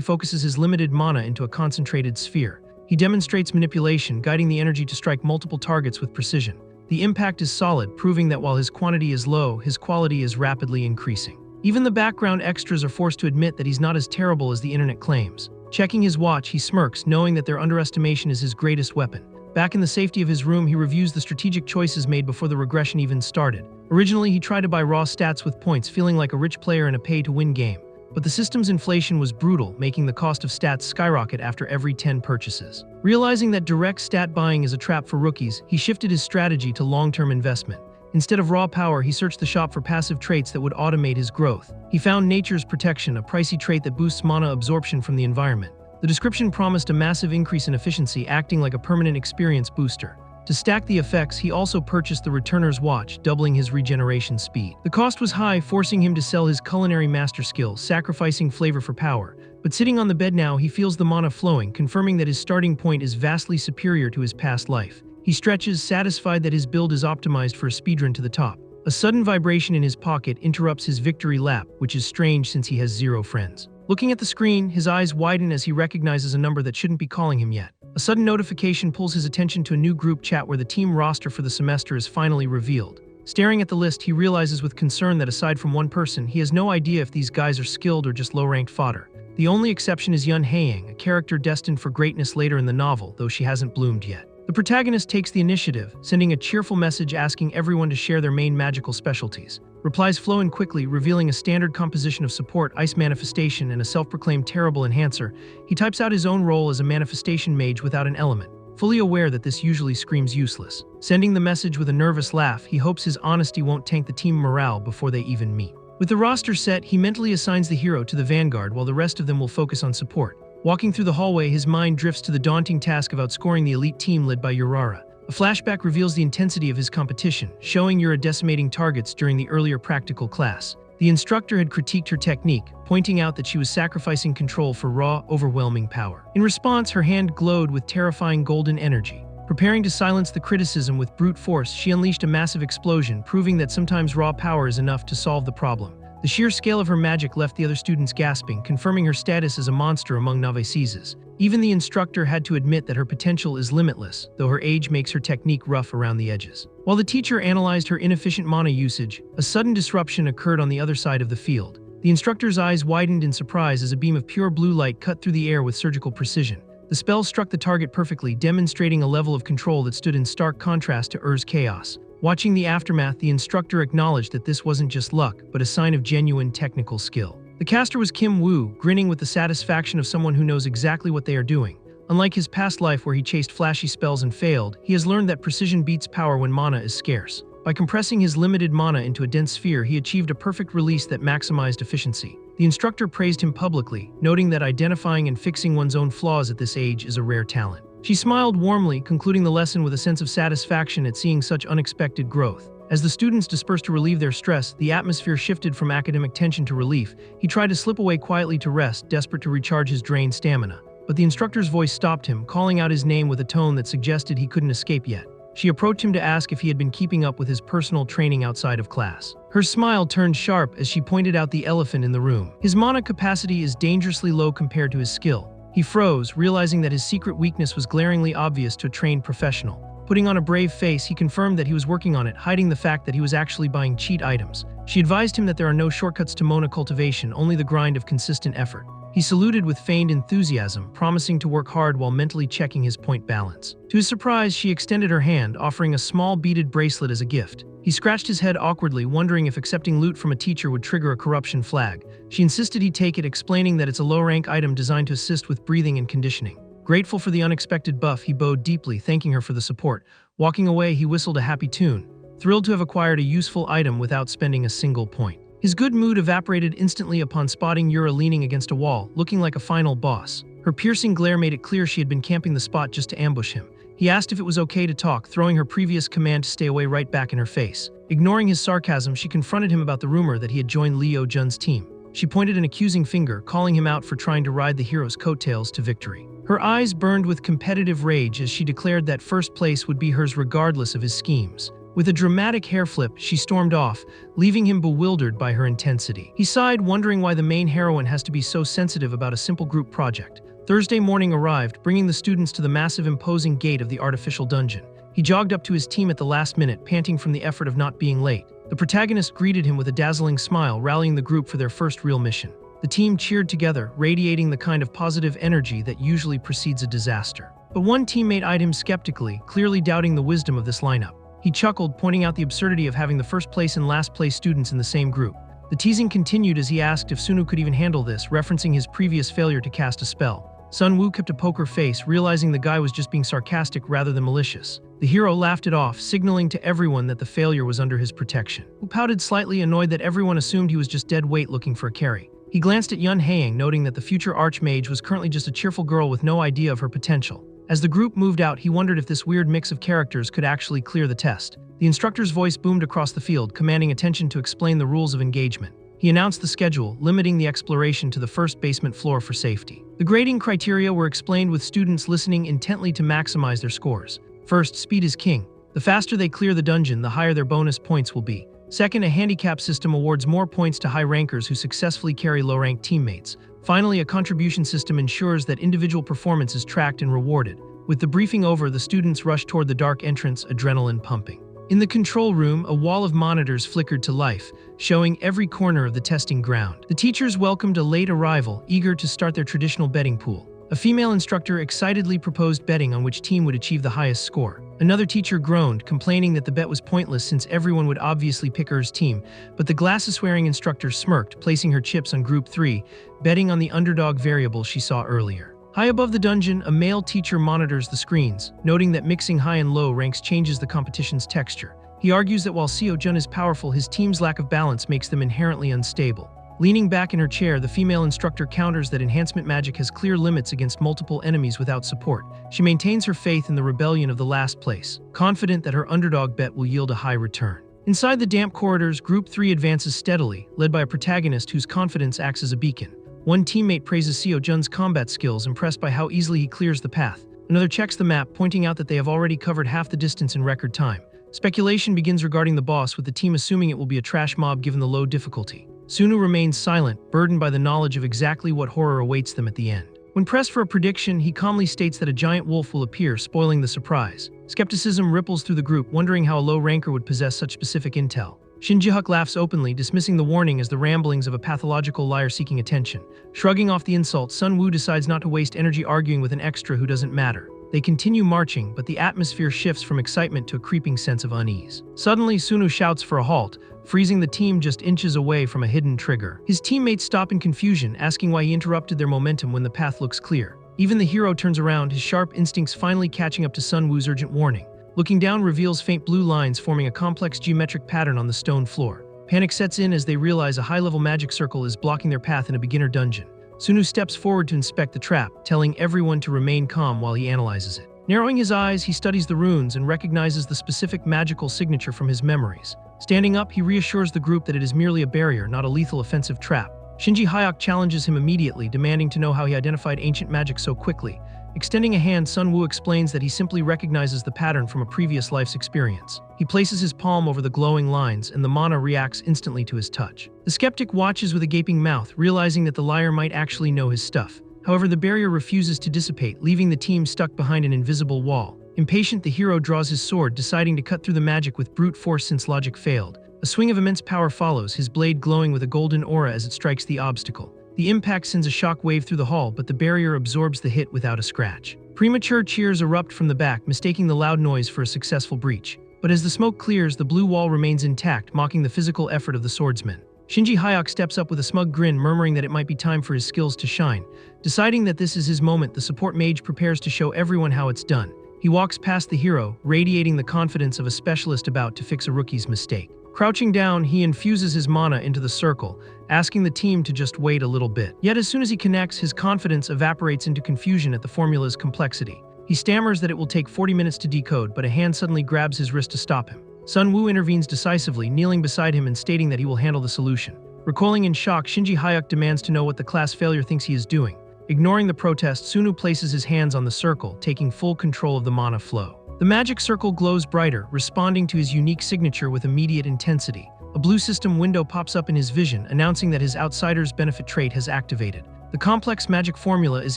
[SPEAKER 1] focuses his limited mana into a concentrated sphere. He demonstrates manipulation, guiding the energy to strike multiple targets with precision. The impact is solid, proving that while his quantity is low, his quality is rapidly increasing. Even the background extras are forced to admit that he's not as terrible as the internet claims. Checking his watch, he smirks, knowing that their underestimation is his greatest weapon. Back in the safety of his room, he reviews the strategic choices made before the regression even started. Originally, he tried to buy raw stats with points, feeling like a rich player in a pay-to-win game. But the system's inflation was brutal, making the cost of stats skyrocket after every 10 purchases. Realizing that direct stat buying is a trap for rookies, he shifted his strategy to long-term investment. Instead of raw power, he searched the shop for passive traits that would automate his growth. He found Nature's Protection, a pricey trait that boosts mana absorption from the environment. The description promised a massive increase in efficiency, acting like a permanent experience booster. To stack the effects, he also purchased the Returner's Watch, doubling his regeneration speed. The cost was high, forcing him to sell his culinary master skill, sacrificing flavor for power. But sitting on the bed now, he feels the mana flowing, confirming that his starting point is vastly superior to his past life. He stretches, satisfied that his build is optimized for a speedrun to the top. A sudden vibration in his pocket interrupts his victory lap, which is strange since he has 0 friends. Looking at the screen, his eyes widen as he recognizes a number that shouldn't be calling him yet. A sudden notification pulls his attention to a new group chat where the team roster for the semester is finally revealed. Staring at the list, he realizes with concern that aside from one person, he has no idea if these guys are skilled or just low-ranked fodder. The only exception is Yun Haeyang, a character destined for greatness later in the novel, though she hasn't bloomed yet. The protagonist takes the initiative, sending a cheerful message asking everyone to share their main magical specialties. Replies flow in quickly, revealing a standard composition of support, ice manifestation, and a self-proclaimed terrible enhancer. He types out his own role as a manifestation mage without an element, fully aware that this usually screams useless. Sending the message with a nervous laugh, he hopes his honesty won't tank the team morale before they even meet. With the roster set, he mentally assigns the hero to the vanguard while the rest of them will focus on support. Walking through the hallway, his mind drifts to the daunting task of outscoring the elite team led by Urara. A flashback reveals the intensity of his competition, showing Yura decimating targets during the earlier practical class. The instructor had critiqued her technique, pointing out that she was sacrificing control for raw, overwhelming power. In response, her hand glowed with terrifying golden energy. Preparing to silence the criticism with brute force, she unleashed a massive explosion, proving that sometimes raw power is enough to solve the problem. The sheer scale of her magic left the other students gasping, confirming her status as a monster among novices. Even the instructor had to admit that her potential is limitless, though her age makes her technique rough around the edges. While the teacher analyzed her inefficient mana usage, a sudden disruption occurred on the other side of the field. The instructor's eyes widened in surprise as a beam of pure blue light cut through the air with surgical precision. The spell struck the target perfectly, demonstrating a level of control that stood in stark contrast to Ur's chaos. Watching the aftermath, the instructor acknowledged that this wasn't just luck, but a sign of genuine technical skill. The caster was Kim Woo, grinning with the satisfaction of someone who knows exactly what they are doing. Unlike his past life where he chased flashy spells and failed, he has learned that precision beats power when mana is scarce. By compressing his limited mana into a dense sphere, he achieved a perfect release that maximized efficiency. The instructor praised him publicly, noting that identifying and fixing one's own flaws at this age is a rare talent. She smiled warmly, concluding the lesson with a sense of satisfaction at seeing such unexpected growth. As the students dispersed to relieve their stress, the atmosphere shifted from academic tension to relief. He tried to slip away quietly to rest, desperate to recharge his drained stamina. But the instructor's voice stopped him, calling out his name with a tone that suggested he couldn't escape yet. She approached him to ask if he had been keeping up with his personal training outside of class. Her smile turned sharp as she pointed out the elephant in the room. His mana capacity is dangerously low compared to his skill. He froze, realizing that his secret weakness was glaringly obvious to a trained professional. Putting on a brave face, he confirmed that he was working on it, hiding the fact that he was actually buying cheat items. She advised him that there are no shortcuts to mana cultivation, only the grind of consistent effort. He saluted with feigned enthusiasm, promising to work hard while mentally checking his point balance. To his surprise, she extended her hand, offering a small beaded bracelet as a gift. He scratched his head awkwardly, wondering if accepting loot from a teacher would trigger a corruption flag. She insisted he take it, explaining that it's a low-rank item designed to assist with breathing and conditioning. Grateful for the unexpected buff, he bowed deeply, thanking her for the support. Walking away, he whistled a happy tune, thrilled to have acquired a useful item without spending a single point. His good mood evaporated instantly upon spotting Yura leaning against a wall, looking like a final boss. Her piercing glare made it clear she had been camping the spot just to ambush him. He asked if it was okay to talk, throwing her previous command to stay away right back in her face. Ignoring his sarcasm, she confronted him about the rumor that he had joined Leo Jun's team. She pointed an accusing finger, calling him out for trying to ride the hero's coattails to victory. Her eyes burned with competitive rage as she declared that first place would be hers regardless of his schemes. With a dramatic hair flip, she stormed off, leaving him bewildered by her intensity. He sighed, wondering why the main heroine has to be so sensitive about a simple group project. Thursday morning arrived, bringing the students to the massive imposing gate of the artificial dungeon. He jogged up to his team at the last minute, panting from the effort of not being late. The protagonist greeted him with a dazzling smile, rallying the group for their first real mission. The team cheered together, radiating the kind of positive energy that usually precedes a disaster. But one teammate eyed him skeptically, clearly doubting the wisdom of this lineup. He chuckled, pointing out the absurdity of having the first place and last place students in the same group. The teasing continued as he asked if Sunu could even handle this, referencing his previous failure to cast a spell. Sun-woo kept a poker face, realizing the guy was just being sarcastic rather than malicious. The hero laughed it off, signaling to everyone that the failure was under his protection. Who pouted slightly, annoyed that everyone assumed he was just dead weight looking for a carry. He glanced at Yun Haeng, noting that the future archmage was currently just a cheerful girl with no idea of her potential. As the group moved out, he wondered if this weird mix of characters could actually clear the test. The instructor's voice boomed across the field, commanding attention to explain the rules of engagement. He announced the schedule, limiting the exploration to the first basement floor for safety. The grading criteria were explained, with students listening intently to maximize their scores. First, speed is king. The faster they clear the dungeon, the higher their bonus points will be. Second, a handicap system awards more points to high rankers who successfully carry low-ranked teammates. Finally, a contribution system ensures that individual performance is tracked and rewarded. With the briefing over, the students rushed toward the dark entrance, adrenaline pumping. In the control room, a wall of monitors flickered to life, showing every corner of the testing ground. The teachers welcomed a late arrival, eager to start their traditional betting pool. A female instructor excitedly proposed betting on which team would achieve the highest score. Another teacher groaned, complaining that the bet was pointless since everyone would obviously pick hers team, but the glasses-wearing instructor smirked, placing her chips on Group 3, betting on the underdog variable she saw earlier. High above the dungeon, a male teacher monitors the screens, noting that mixing high and low ranks changes the competition's texture. He argues that while Seo Jun is powerful, his team's lack of balance makes them inherently unstable. Leaning back in her chair, the female instructor counters that enhancement magic has clear limits against multiple enemies without support. She maintains her faith in the rebellion of the last place, confident that her underdog bet will yield a high return. Inside the damp corridors, Group 3 advances steadily, led by a protagonist whose confidence acts as a beacon. One teammate praises Seo Jun's combat skills, impressed by how easily he clears the path. Another checks the map, pointing out that they have already covered half the distance in record time. Speculation begins regarding the boss, with the team assuming it will be a trash mob given the low difficulty. Sunu remains silent, burdened by the knowledge of exactly what horror awaits them at the end. When pressed for a prediction, he calmly states that a giant wolf will appear, spoiling the surprise. Skepticism ripples through the group, wondering how a low ranker would possess such specific intel. Shin Ji-hyuk laughs openly, dismissing the warning as the ramblings of a pathological liar seeking attention. Shrugging off the insult, Sun-woo decides not to waste energy arguing with an extra who doesn't matter. They continue marching, but the atmosphere shifts from excitement to a creeping sense of unease. Suddenly, Sunu shouts for a halt, freezing the team just inches away from a hidden trigger. His teammates stop in confusion, asking why he interrupted their momentum when the path looks clear. Even the hero turns around, his sharp instincts finally catching up to Sun-woo's urgent warning. Looking down reveals faint blue lines forming a complex geometric pattern on the stone floor. Panic sets in as they realize a high-level magic circle is blocking their path in a beginner dungeon. Sunu steps forward to inspect the trap, telling everyone to remain calm while he analyzes it. Narrowing his eyes, he studies the runes and recognizes the specific magical signature from his memories. Standing up, he reassures the group that it is merely a barrier, not a lethal offensive trap. Shin Ji-hyuk challenges him immediately, demanding to know how he identified ancient magic so quickly. Extending a hand, Sun-woo explains that he simply recognizes the pattern from a previous life's experience. He places his palm over the glowing lines, and the mana reacts instantly to his touch. The skeptic watches with a gaping mouth, realizing that the liar might actually know his stuff. However, the barrier refuses to dissipate, leaving the team stuck behind an invisible wall. Impatient, the hero draws his sword, deciding to cut through the magic with brute force since logic failed. A swing of immense power follows, his blade glowing with a golden aura as it strikes the obstacle. The impact sends a shock wave through the hall, but the barrier absorbs the hit without a scratch. Premature cheers erupt from the back, mistaking the loud noise for a successful breach. But as the smoke clears, the blue wall remains intact, mocking the physical effort of the swordsman. Shin Ji-hyuk steps up with a smug grin, murmuring that it might be time for his skills to shine. Deciding that this is his moment, the support mage prepares to show everyone how it's done. He walks past the hero, radiating the confidence of a specialist about to fix a rookie's mistake. Crouching down, he infuses his mana into the circle, asking the team to just wait a little bit. Yet as soon as he connects, his confidence evaporates into confusion at the formula's complexity. He stammers that it will take 40 minutes to decode, but a hand suddenly grabs his wrist to stop him. Sun-woo intervenes decisively, kneeling beside him and stating that he will handle the solution. Recoiling in shock, Shin Ji-hyuk demands to know what the class failure thinks he is doing. Ignoring the protest, Sunu places his hands on the circle, taking full control of the mana flow. The magic circle glows brighter, responding to his unique signature with immediate intensity. A blue system window pops up in his vision, announcing that his outsider's benefit trait has activated. The complex magic formula is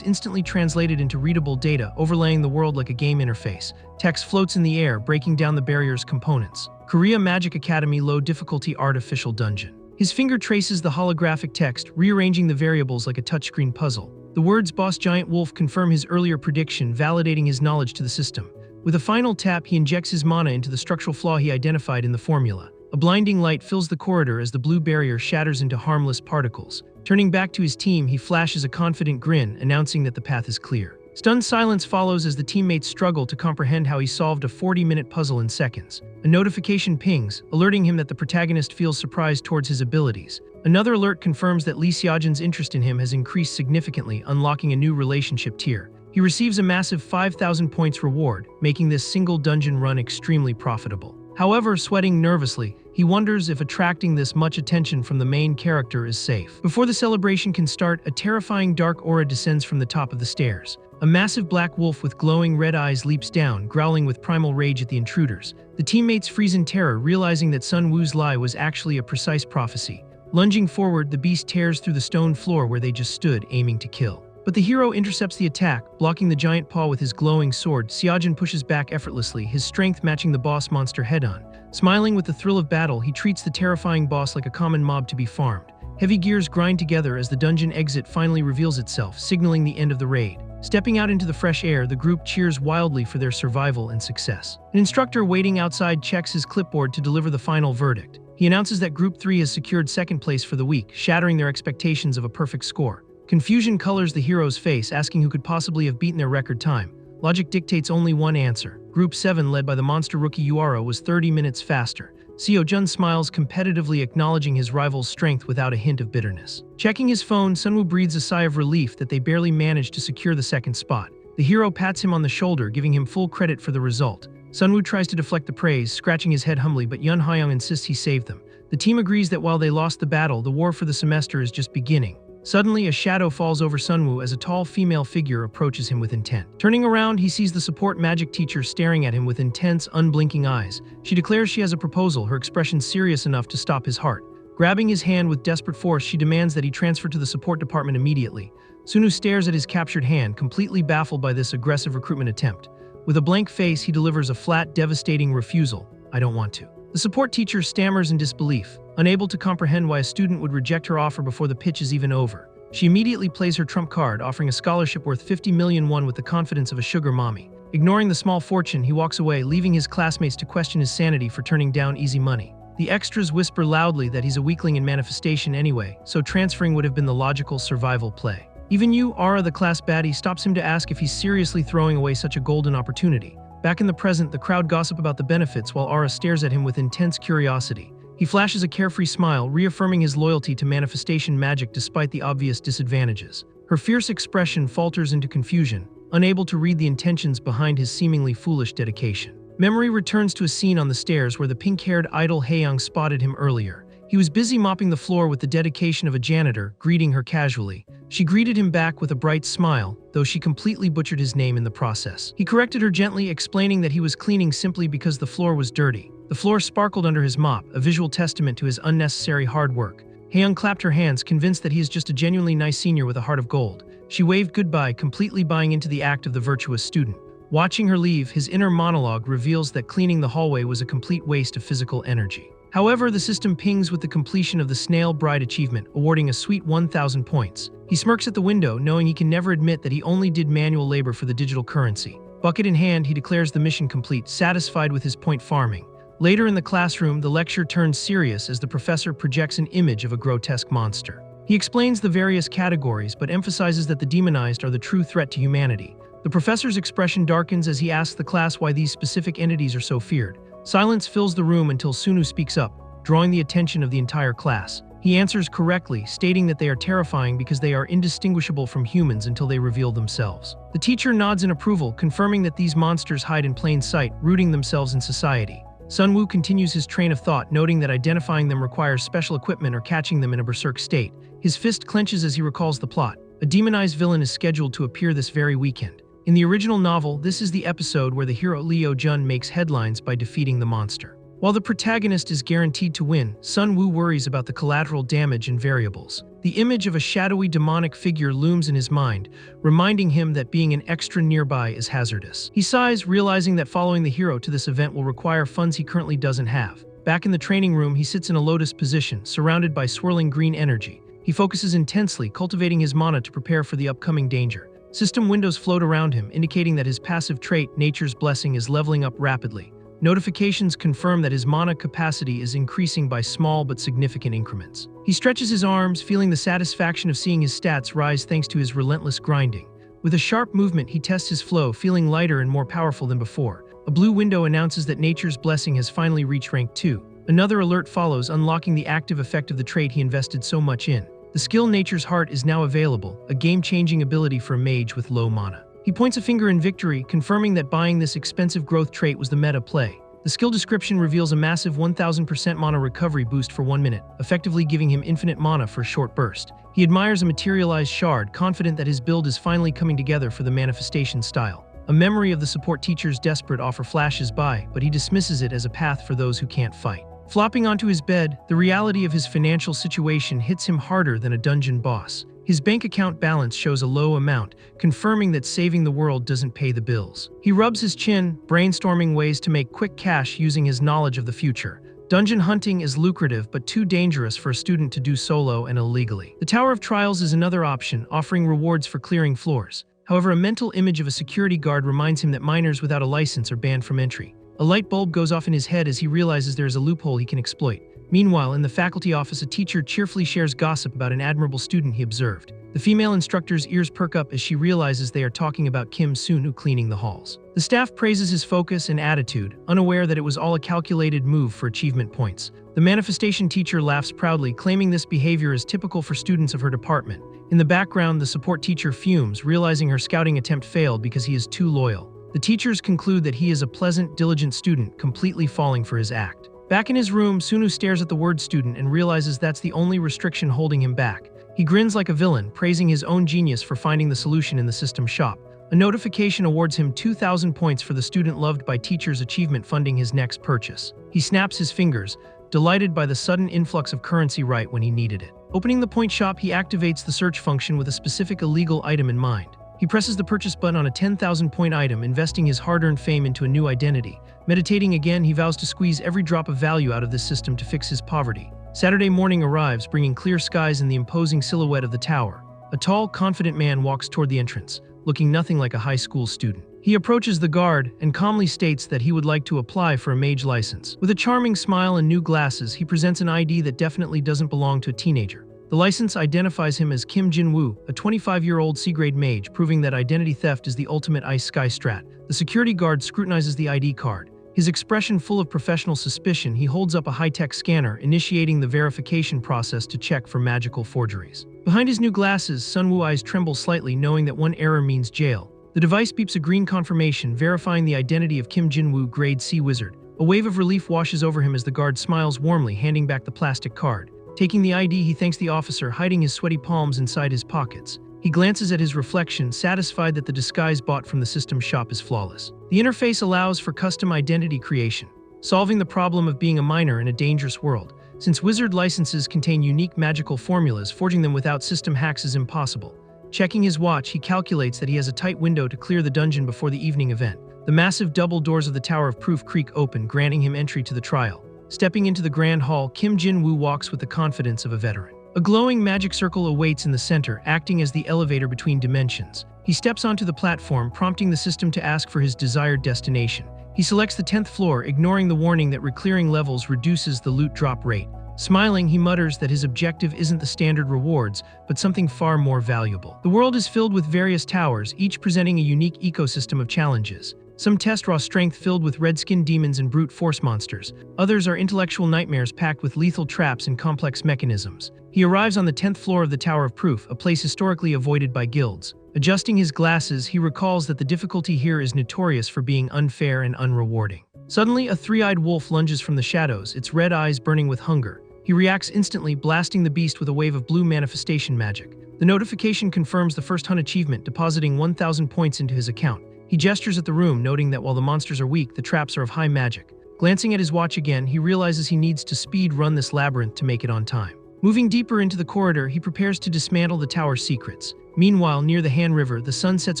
[SPEAKER 1] instantly translated into readable data, overlaying the world like a game interface. Text floats in the air, breaking down the barrier's components. Korea Magic Academy Low Difficulty Artificial Dungeon. His finger traces the holographic text, rearranging the variables like a touchscreen puzzle. The words Boss Giant Wolf confirm his earlier prediction, validating his knowledge to the system. With a final tap, he injects his mana into the structural flaw he identified in the formula. A blinding light fills the corridor as the blue barrier shatters into harmless particles. Turning back to his team, he flashes a confident grin, announcing that the path is clear. Stunned silence follows as the teammates struggle to comprehend how he solved a 40-minute puzzle in seconds. A notification pings, alerting him that the protagonist feels surprised towards his abilities. Another alert confirms that Lee Seojin's interest in him has increased significantly, unlocking a new relationship tier. He receives a massive 5,000 points reward, making this single dungeon run extremely profitable. However, sweating nervously, he wonders if attracting this much attention from the main character is safe. Before the celebration can start, a terrifying dark aura descends from the top of the stairs. A massive black wolf with glowing red eyes leaps down, growling with primal rage at the intruders. The teammates freeze in terror, realizing that Sun Woo's lie was actually a precise prophecy. Lunging forward, the beast tears through the stone floor where they just stood, aiming to kill. But the hero intercepts the attack, blocking the giant paw with his glowing sword. Seojin pushes back effortlessly, his strength matching the boss monster head-on. Smiling with the thrill of battle, he treats the terrifying boss like a common mob to be farmed. Heavy gears grind together as the dungeon exit finally reveals itself, signaling the end of the raid. Stepping out into the fresh air, the group cheers wildly for their survival and success. An instructor waiting outside checks his clipboard to deliver the final verdict. He announces that Group 3 has secured second place for the week, shattering their expectations of a perfect score. Confusion colors the hero's face, asking who could possibly have beaten their record time. Logic dictates only one answer. Group 7, led by the monster rookie Uara, was 30 minutes faster. Seojin smiles competitively, acknowledging his rival's strength without a hint of bitterness. Checking his phone, Sunwoo breathes a sigh of relief that they barely managed to secure the second spot. The hero pats him on the shoulder, giving him full credit for the result. Sunwoo tries to deflect the praise, scratching his head humbly, but Yun Hyung insists he saved them. The team agrees that while they lost the battle, the war for the semester is just beginning. Suddenly, a shadow falls over Sunwoo as a tall female figure approaches him with intent. Turning around, he sees the support magic teacher staring at him with intense, unblinking eyes. She declares she has a proposal, her expression serious enough to stop his heart. Grabbing his hand with desperate force, she demands that he transfer to the support department immediately. Sunu stares at his captured hand, completely baffled by this aggressive recruitment attempt. With a blank face, he delivers a flat, devastating refusal. "I don't want to." The support teacher stammers in disbelief, unable to comprehend why a student would reject her offer before the pitch is even over. She immediately plays her trump card, offering a scholarship worth 50 million won with the confidence of a sugar mommy. Ignoring the small fortune, he walks away, leaving his classmates to question his sanity for turning down easy money. The extras whisper loudly that he's a weakling in manifestation anyway, so transferring would have been the logical survival play. Even Yu Ara, the class baddie, stops him to ask if he's seriously throwing away such a golden opportunity. Back in the present, the crowd gossip about the benefits while Ara stares at him with intense curiosity. He flashes a carefree smile, reaffirming his loyalty to manifestation magic despite the obvious disadvantages. Her fierce expression falters into confusion, unable to read the intentions behind his seemingly foolish dedication. Memory returns to a scene on the stairs where the pink-haired idol Haeyoung spotted him earlier. He was busy mopping the floor with the dedication of a janitor, greeting her casually. She greeted him back with a bright smile, though she completely butchered his name in the process. He corrected her gently, explaining that he was cleaning simply because the floor was dirty. The floor sparkled under his mop, a visual testament to his unnecessary hard work. Haeyoung clapped her hands, convinced that he is just a genuinely nice senior with a heart of gold. She waved goodbye, completely buying into the act of the virtuous student. Watching her leave, his inner monologue reveals that cleaning the hallway was a complete waste of physical energy. However, the system pings with the completion of the Snail Bride achievement, awarding a sweet 1,000 points. He smirks at the window, knowing he can never admit that he only did manual labor for the digital currency. Bucket in hand, he declares the mission complete, satisfied with his point farming. Later in the classroom, the lecture turns serious as the professor projects an image of a grotesque monster. He explains the various categories, but emphasizes that the demonized are the true threat to humanity. The professor's expression darkens as he asks the class why these specific entities are so feared. Silence fills the room until Sunu speaks up, drawing the attention of the entire class. He answers correctly, stating that they are terrifying because they are indistinguishable from humans until they reveal themselves. The teacher nods in approval, confirming that these monsters hide in plain sight, rooting themselves in society. Sunwoo continues his train of thought, noting that identifying them requires special equipment or catching them in a berserk state. His fist clenches as he recalls the plot. A demonized villain is scheduled to appear this very weekend. In the original novel, this is the episode where the hero Leo Jun makes headlines by defeating the monster. While the protagonist is guaranteed to win, Sun-woo worries about the collateral damage and variables. The image of a shadowy demonic figure looms in his mind, reminding him that being an extra nearby is hazardous. He sighs, realizing that following the hero to this event will require funds he currently doesn't have. Back in the training room, he sits in a lotus position, surrounded by swirling green energy. He focuses intensely, cultivating his mana to prepare for the upcoming danger. System windows float around him, indicating that his passive trait, Nature's Blessing, is leveling up rapidly. Notifications confirm that his mana capacity is increasing by small but significant increments. He stretches his arms, feeling the satisfaction of seeing his stats rise thanks to his relentless grinding. With a sharp movement, he tests his flow, feeling lighter and more powerful than before. A blue window announces that Nature's Blessing has finally reached rank 2. Another alert follows, unlocking the active effect of the trait he invested so much in. The skill Nature's Heart is now available, a game-changing ability for a mage with low mana. He points a finger in victory, confirming that buying this expensive growth trait was the meta play. The skill description reveals a massive 1000% mana recovery boost for 1 minute, effectively giving him infinite mana for a short burst. He admires a materialized shard, confident that his build is finally coming together for the manifestation style. A memory of the support teacher's desperate offer flashes by, but he dismisses it as a path for those who can't fight. Flopping onto his bed, the reality of his financial situation hits him harder than a dungeon boss. His bank account balance shows a low amount, confirming that saving the world doesn't pay the bills. He rubs his chin, brainstorming ways to make quick cash using his knowledge of the future. Dungeon hunting is lucrative but too dangerous for a student to do solo and illegally. The Tower of Trials is another option, offering rewards for clearing floors. However, a mental image of a security guard reminds him that minors without a license are banned from entry. A light bulb goes off in his head as he realizes there is a loophole he can exploit. Meanwhile, in the faculty office, a teacher cheerfully shares gossip about an admirable student he observed. The female instructor's ears perk up as she realizes they are talking about Kim Seon-woo cleaning the halls. The staff praises his focus and attitude, unaware that it was all a calculated move for achievement points. The manifestation teacher laughs proudly, claiming this behavior is typical for students of her department. In the background, the support teacher fumes, realizing her scouting attempt failed because he is too loyal. The teachers conclude that he is a pleasant, diligent student, completely falling for his act. Back in his room, Seon-woo stares at the word student and realizes that's the only restriction holding him back. He grins like a villain, praising his own genius for finding the solution in the system shop. A notification awards him 2,000 points for the student loved by teachers' achievement funding his next purchase. He snaps his fingers, delighted by the sudden influx of currency right when he needed it. Opening the point shop, he activates the search function with a specific illegal item in mind. He presses the purchase button on a 10,000-point item, investing his hard-earned fame into a new identity. Meditating again, he vows to squeeze every drop of value out of this system to fix his poverty. Saturday morning arrives, bringing clear skies and the imposing silhouette of the tower. A tall, confident man walks toward the entrance, looking nothing like a high school student. He approaches the guard and calmly states that he would like to apply for a mage license. With a charming smile and new glasses, he presents an ID that definitely doesn't belong to a teenager. The license identifies him as Kim Seon-woo, a 25-year-old C-grade mage, proving that identity theft is the ultimate ice sky strat. The security guard scrutinizes the ID card. His expression full of professional suspicion, he holds up a high-tech scanner, initiating the verification process to check for magical forgeries. Behind his new glasses, Sun-woo eyes tremble slightly, knowing that one error means jail. The device beeps a green confirmation, verifying the identity of Kim Seon-woo, grade C wizard. A wave of relief washes over him as the guard smiles warmly, handing back the plastic card. Taking the ID, he thanks the officer, hiding his sweaty palms inside his pockets. He glances at his reflection, satisfied that the disguise bought from the system shop is flawless. The interface allows for custom identity creation, solving the problem of being a minor in a dangerous world. Since wizard licenses contain unique magical formulas, forging them without system hacks is impossible. Checking his watch, he calculates that he has a tight window to clear the dungeon before the evening event. The massive double doors of the Tower of Proof creak open, granting him entry to the trial. Stepping into the grand hall, Kim Seon-woo walks with the confidence of a veteran. A glowing magic circle awaits in the center, acting as the elevator between dimensions. He steps onto the platform, prompting the system to ask for his desired destination. He selects the 10th floor, ignoring the warning that reclearing levels reduces the loot drop rate. Smiling, he mutters that his objective isn't the standard rewards, but something far more valuable. The world is filled with various towers, each presenting a unique ecosystem of challenges. Some test raw strength filled with red-skinned demons and brute force monsters. Others are intellectual nightmares packed with lethal traps and complex mechanisms. He arrives on the 10th floor of the Tower of Proof, a place historically avoided by guilds. Adjusting his glasses, he recalls that the difficulty here is notorious for being unfair and unrewarding. Suddenly, a three-eyed wolf lunges from the shadows, its red eyes burning with hunger. He reacts instantly, blasting the beast with a wave of blue manifestation magic. The notification confirms the first hunt achievement, depositing 1,000 points into his account. He gestures at the room, noting that while the monsters are weak, the traps are of high magic. Glancing at his watch again, he realizes he needs to speed run this labyrinth to make it on time. Moving deeper into the corridor, he prepares to dismantle the tower's secrets. Meanwhile, near the Han River, the sun sets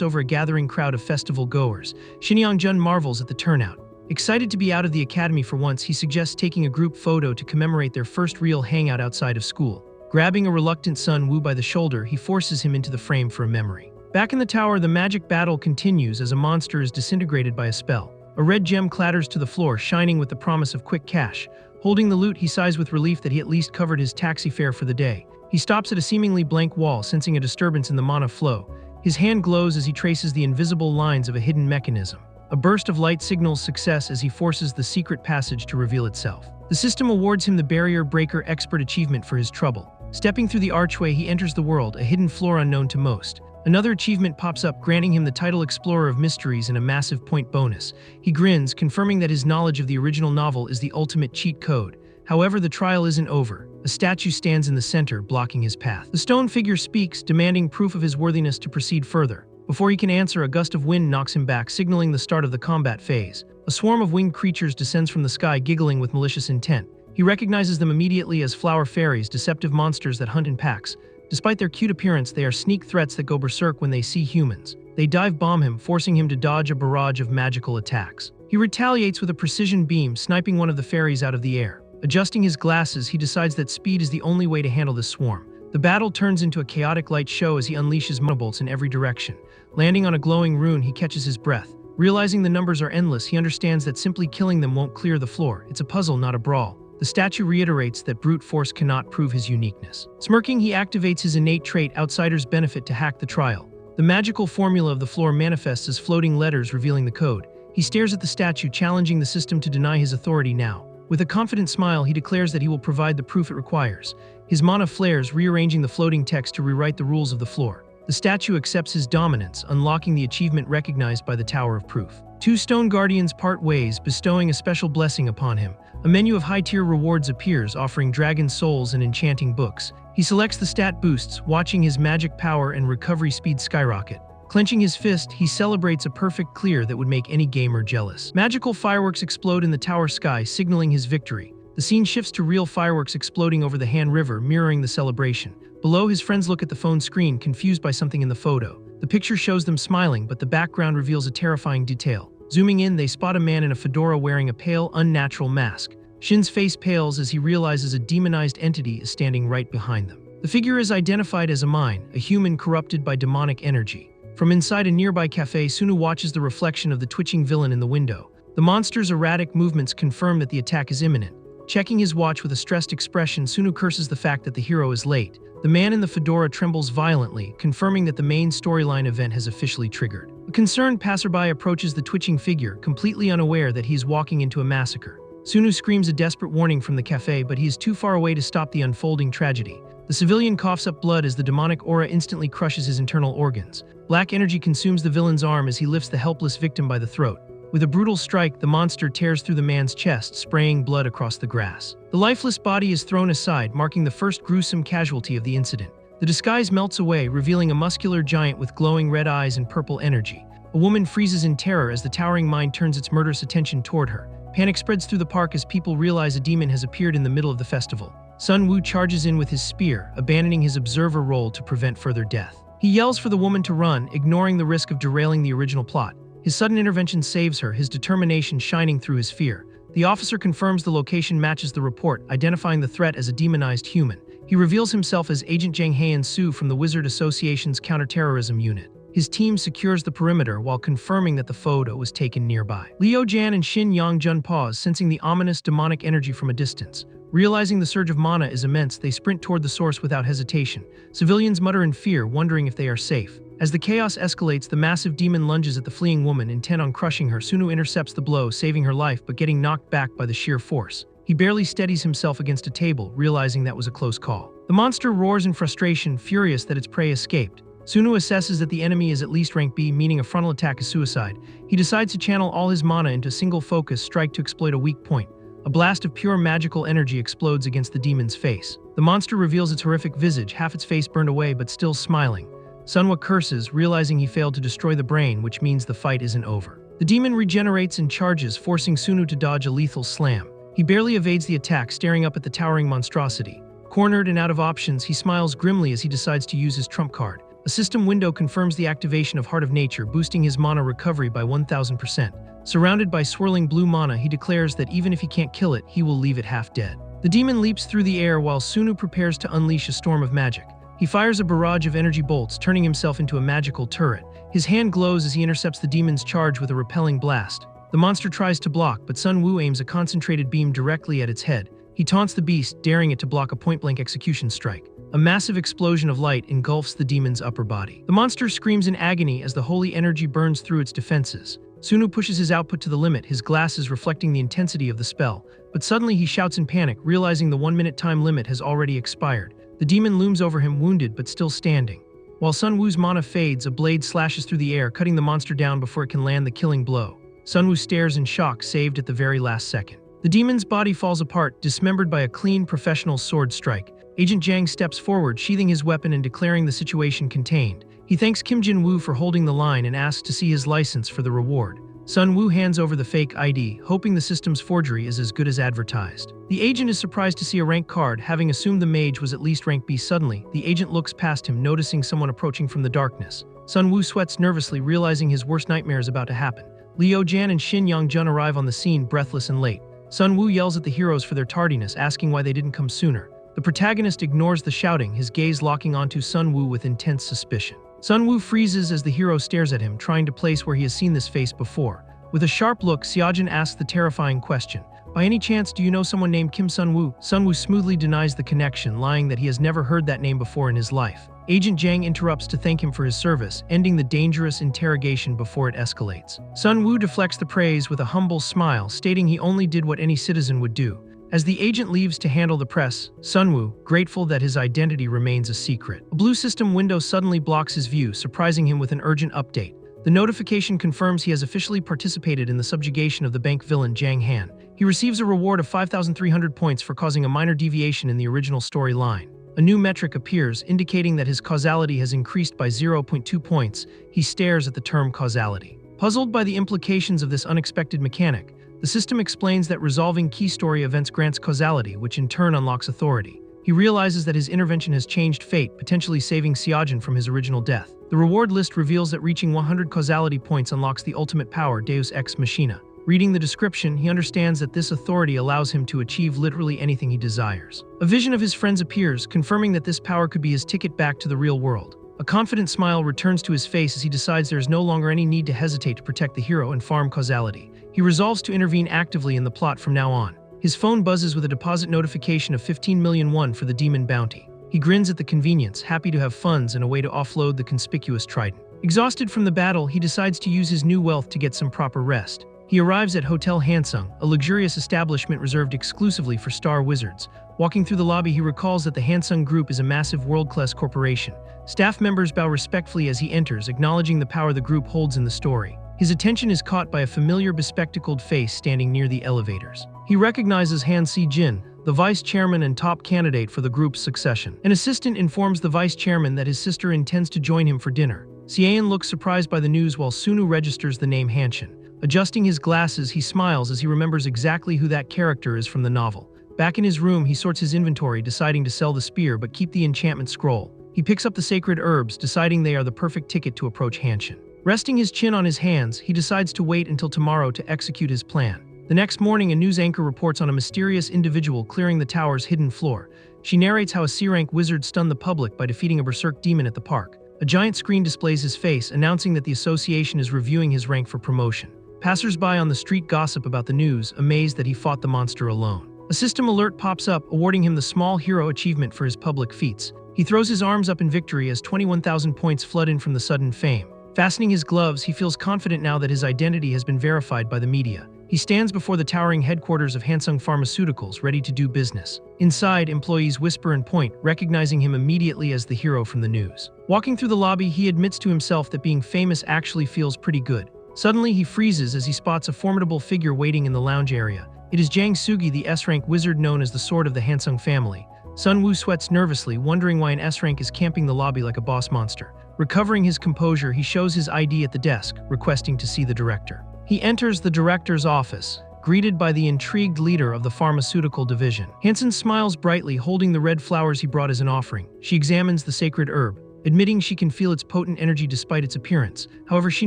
[SPEAKER 1] over a gathering crowd of festival goers. Shin Young-jun marvels at the turnout. Excited to be out of the academy for once, he suggests taking a group photo to commemorate their first real hangout outside of school. Grabbing a reluctant Sun-woo by the shoulder, he forces him into the frame for a memory. Back in the tower, the magic battle continues as a monster is disintegrated by a spell. A red gem clatters to the floor, shining with the promise of quick cash. Holding the loot, he sighs with relief that he at least covered his taxi fare for the day. He stops at a seemingly blank wall, sensing a disturbance in the mana flow. His hand glows as he traces the invisible lines of a hidden mechanism. A burst of light signals success as he forces the secret passage to reveal itself. The system awards him the Barrier Breaker Expert achievement for his trouble. Stepping through the archway, he enters the world, a hidden floor unknown to most. Another achievement pops up, granting him the title Explorer of Mysteries and a massive point bonus. He grins, confirming that his knowledge of the original novel is the ultimate cheat code. However, the trial isn't over. A statue stands in the center, blocking his path. The stone figure speaks, demanding proof of his worthiness to proceed further. Before he can answer, a gust of wind knocks him back, signaling the start of the combat phase. A swarm of winged creatures descends from the sky, giggling with malicious intent. He recognizes them immediately as flower fairies, deceptive monsters that hunt in packs. Despite their cute appearance, they are sneak threats that go berserk when they see humans. They dive-bomb him, forcing him to dodge a barrage of magical attacks. He retaliates with a precision beam, sniping one of the fairies out of the air. Adjusting his glasses, he decides that speed is the only way to handle this swarm. The battle turns into a chaotic light show as he unleashes monobolts in every direction. Landing on a glowing rune, he catches his breath. Realizing the numbers are endless, he understands that simply killing them won't clear the floor. It's a puzzle, not a brawl. The statue reiterates that brute force cannot prove his uniqueness. Smirking, he activates his innate trait, Outsider's Benefit, to hack the trial. The magical formula of the floor manifests as floating letters revealing the code. He stares at the statue, challenging the system to deny his authority now. With a confident smile, he declares that he will provide the proof it requires. His mana flares, rearranging the floating text to rewrite the rules of the floor. The statue accepts his dominance, unlocking the achievement recognized by the Tower of Proof. Two stone guardians part ways, bestowing a special blessing upon him. A menu of high-tier rewards appears, offering dragon souls and enchanting books. He selects the stat boosts, watching his magic power and recovery speed skyrocket. Clenching his fist, he celebrates a perfect clear that would make any gamer jealous. Magical fireworks explode in the tower sky, signaling his victory. The scene shifts to real fireworks exploding over the Han River, mirroring the celebration. Below, his friends look at the phone screen, confused by something in the photo. The picture shows them smiling, but the background reveals a terrifying detail. Zooming in, they spot a man in a fedora wearing a pale, unnatural mask. Shin's face pales as he realizes a demonized entity is standing right behind them. The figure is identified as a mine, a human corrupted by demonic energy. From inside a nearby cafe, Sunu watches the reflection of the twitching villain in the window. The monster's erratic movements confirm that the attack is imminent. Checking his watch with a stressed expression, Sunu curses the fact that the hero is late. The man in the fedora trembles violently, confirming that the main storyline event has officially triggered. A concerned passerby approaches the twitching figure, completely unaware that he's walking into a massacre. Sunu screams a desperate warning from the cafe, but he is too far away to stop the unfolding tragedy. The civilian coughs up blood as the demonic aura instantly crushes his internal organs. Black energy consumes the villain's arm as he lifts the helpless victim by the throat. With a brutal strike, the monster tears through the man's chest, spraying blood across the grass. The lifeless body is thrown aside, marking the first gruesome casualty of the incident. The disguise melts away, revealing a muscular giant with glowing red eyes and purple energy. A woman freezes in terror as the towering mind turns its murderous attention toward her. Panic spreads through the park as people realize a demon has appeared in the middle of the festival. Sun-woo charges in with his spear, abandoning his observer role to prevent further death. He yells for the woman to run, ignoring the risk of derailing the original plot. His sudden intervention saves her, his determination shining through his fear. The officer confirms the location matches the report, identifying the threat as a demonized human. He reveals himself as Agent Jang Hae-in-soo from the Wizard Association's counterterrorism unit. His team secures the perimeter while confirming that the photo was taken nearby. Leo Jan and Shin Young-jun pause, sensing the ominous demonic energy from a distance. Realizing the surge of mana is immense, they sprint toward the source without hesitation. Civilians mutter in fear, wondering if they are safe. As the chaos escalates, the massive demon lunges at the fleeing woman, intent on crushing her. Sunu intercepts the blow, saving her life, but getting knocked back by the sheer force. He barely steadies himself against a table, realizing that was a close call. The monster roars in frustration, furious that its prey escaped. Sunu assesses that the enemy is at least rank B, meaning a frontal attack is suicide. He decides to channel all his mana into a single focus strike to exploit a weak point. A blast of pure magical energy explodes against the demon's face. The monster reveals its horrific visage, half its face burned away but still smiling. Manhwa curses, realizing he failed to destroy the brain, which means the fight isn't over. The demon regenerates and charges, forcing Sunu to dodge a lethal slam. He barely evades the attack, staring up at the towering monstrosity. Cornered and out of options, he smiles grimly as he decides to use his trump card. A system window confirms the activation of Heart of Nature, boosting his mana recovery by 1000%. Surrounded by swirling blue mana, he declares that even if he can't kill it, he will leave it half dead. The demon leaps through the air while Sunu prepares to unleash a storm of magic. He fires a barrage of energy bolts, turning himself into a magical turret. His hand glows as he intercepts the demon's charge with a repelling blast. The monster tries to block, but Sun-woo aims a concentrated beam directly at its head. He taunts the beast, daring it to block a point-blank execution strike. A massive explosion of light engulfs the demon's upper body. The monster screams in agony as the holy energy burns through its defenses. Sunu pushes his output to the limit, his glasses reflecting the intensity of the spell. But suddenly he shouts in panic, realizing the 1-minute time limit has already expired. The demon looms over him, wounded but still standing. While Sun-woo's mana fades, a blade slashes through the air, cutting the monster down before it can land the killing blow. Sun-woo stares in shock, saved at the very last second. The demon's body falls apart, dismembered by a clean, professional sword strike. Agent Jang steps forward, sheathing his weapon and declaring the situation contained. He thanks Kim Seon-woo for holding the line and asks to see his license for the reward. Sun-woo hands over the fake ID, hoping the system's forgery is as good as advertised. The agent is surprised to see a rank card, having assumed the mage was at least rank B. Suddenly, the agent looks past him, noticing someone approaching from the darkness. Sun-woo sweats nervously, realizing his worst nightmare is about to happen. Liu Jan and Shin Young-jun arrive on the scene, breathless and late. Sun-woo yells at the heroes for their tardiness, asking why they didn't come sooner. The protagonist ignores the shouting, his gaze locking onto Sun-woo with intense suspicion. Sun-woo freezes as the hero stares at him, trying to place where he has seen this face before. With a sharp look, Seojin asks the terrifying question, "By any chance, do you know someone named Kim Seon-woo?" Sun-woo smoothly denies the connection, lying that he has never heard that name before in his life. Agent Jang interrupts to thank him for his service, ending the dangerous interrogation before it escalates. Sun-woo deflects the praise with a humble smile, stating he only did what any citizen would do. As the agent leaves to handle the press, Sun-woo, grateful that his identity remains a secret. A blue system window suddenly blocks his view, surprising him with an urgent update. The notification confirms he has officially participated in the subjugation of the bank villain Jang Han. He receives a reward of 5,300 points for causing a minor deviation in the original storyline. A new metric appears, indicating that his causality has increased by 0.2 points. He stares at the term causality. Puzzled by the implications of this unexpected mechanic, the system explains that resolving key story events grants causality, which in turn unlocks authority. He realizes that his intervention has changed fate, potentially saving Seojin from his original death. The reward list reveals that reaching 100 causality points unlocks the ultimate power, Deus Ex Machina. Reading the description, he understands that this authority allows him to achieve literally anything he desires. A vision of his friends appears, confirming that this power could be his ticket back to the real world. A confident smile returns to his face as he decides there is no longer any need to hesitate to protect the hero and farm causality. He resolves to intervene actively in the plot from now on. His phone buzzes with a deposit notification of 15 million won for the demon bounty. He grins at the convenience, happy to have funds and a way to offload the conspicuous trident. Exhausted from the battle, he decides to use his new wealth to get some proper rest. He arrives at Hotel Hansung, a luxurious establishment reserved exclusively for star wizards. Walking through the lobby, he recalls that the Hansung Group is a massive world-class corporation. Staff members bow respectfully as he enters, acknowledging the power the group holds in the story. His attention is caught by a familiar bespectacled face standing near the elevators. He recognizes Han Si-jin, the vice chairman and top candidate for the group's succession. An assistant informs the vice chairman that his sister intends to join him for dinner. Sean looks surprised by the news while Sunu registers the name Hanshin. Adjusting his glasses, he smiles as he remembers exactly who that character is from the novel. Back in his room, he sorts his inventory, deciding to sell the spear but keep the enchantment scroll. He picks up the sacred herbs, deciding they are the perfect ticket to approach Hanshin. Resting his chin on his hands, he decides to wait until tomorrow to execute his plan. The next morning, a news anchor reports on a mysterious individual clearing the tower's hidden floor. She narrates how a C-rank wizard stunned the public by defeating a berserk demon at the park. A giant screen displays his face, announcing that the association is reviewing his rank for promotion. Passers-by on the street gossip about the news, amazed that he fought the monster alone. A system alert pops up, awarding him the small hero achievement for his public feats. He throws his arms up in victory as 21,000 points flood in from the sudden fame. Fastening his gloves, he feels confident now that his identity has been verified by the media. He stands before the towering headquarters of Hansung Pharmaceuticals, ready to do business. Inside, employees whisper and point, recognizing him immediately as the hero from the news. Walking through the lobby, he admits to himself that being famous actually feels pretty good. Suddenly, he freezes as he spots a formidable figure waiting in the lounge area. It is Jang Sugi, the S-rank wizard known as the Sword of the Hansung family. Sun-woo sweats nervously, wondering why an S-rank is camping the lobby like a boss monster. Recovering his composure, he shows his ID at the desk, requesting to see the director. He enters the director's office, greeted by the intrigued leader of the pharmaceutical division. Hansen smiles brightly, holding the red flowers he brought as an offering. She examines the sacred herb, admitting she can feel its potent energy despite its appearance. However, she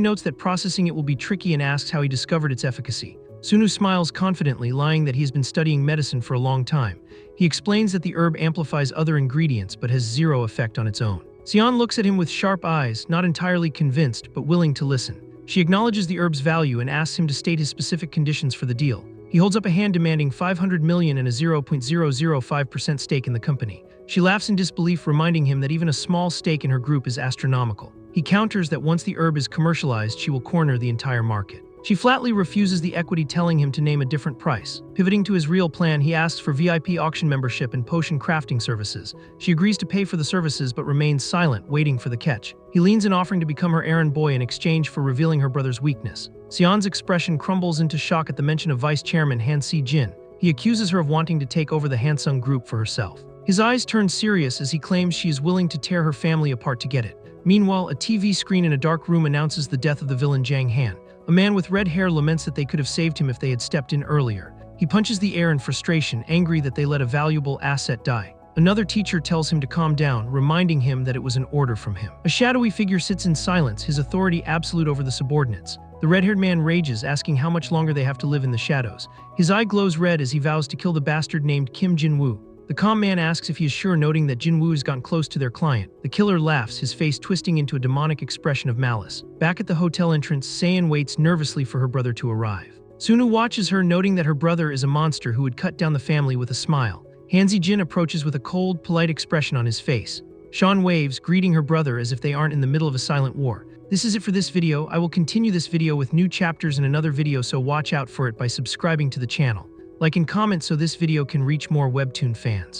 [SPEAKER 1] notes that processing it will be tricky and asks how he discovered its efficacy. Sunu smiles confidently, lying that he has been studying medicine for a long time. He explains that the herb amplifies other ingredients but has zero effect on its own. Sion looks at him with sharp eyes, not entirely convinced but willing to listen. She acknowledges the herb's value and asks him to state his specific conditions for the deal. He holds up a hand demanding 500 million and a 0.005% stake in the company. She laughs in disbelief, reminding him that even a small stake in her group is astronomical. He counters that once the herb is commercialized, she will corner the entire market. She flatly refuses the equity, telling him to name a different price. Pivoting to his real plan, he asks for VIP auction membership and potion crafting services. She agrees to pay for the services but remains silent, waiting for the catch. He leans in, offering to become her errand boy in exchange for revealing her brother's weakness. Sion's expression crumbles into shock at the mention of Vice Chairman Han Si-jin. He accuses her of wanting to take over the Hansung group for herself. His eyes turn serious as he claims she is willing to tear her family apart to get it. Meanwhile, a TV screen in a dark room announces the death of the villain Jang Han. A man with red hair laments that they could have saved him if they had stepped in earlier. He punches the air in frustration, angry that they let a valuable asset die. Another teacher tells him to calm down, reminding him that it was an order from him. A shadowy figure sits in silence, his authority absolute over the subordinates. The red-haired man rages, asking how much longer they have to live in the shadows. His eye glows red as he vows to kill the bastard named Kim Jin-woo. The calm man asks if he is sure, noting that Jin-woo has gotten close to their client. The killer laughs, his face twisting into a demonic expression of malice. Back at the hotel entrance, Seon waits nervously for her brother to arrive. Sunu watches her, noting that her brother is a monster who would cut down the family with a smile. Han Si-jin approaches with a cold, polite expression on his face. Sean waves, greeting her brother as if they aren't in the middle of a silent war. This is it for this video. I will continue this video with new chapters in another video, so watch out for it by subscribing to the channel. Like and comment so this video can reach more Webtoon fans.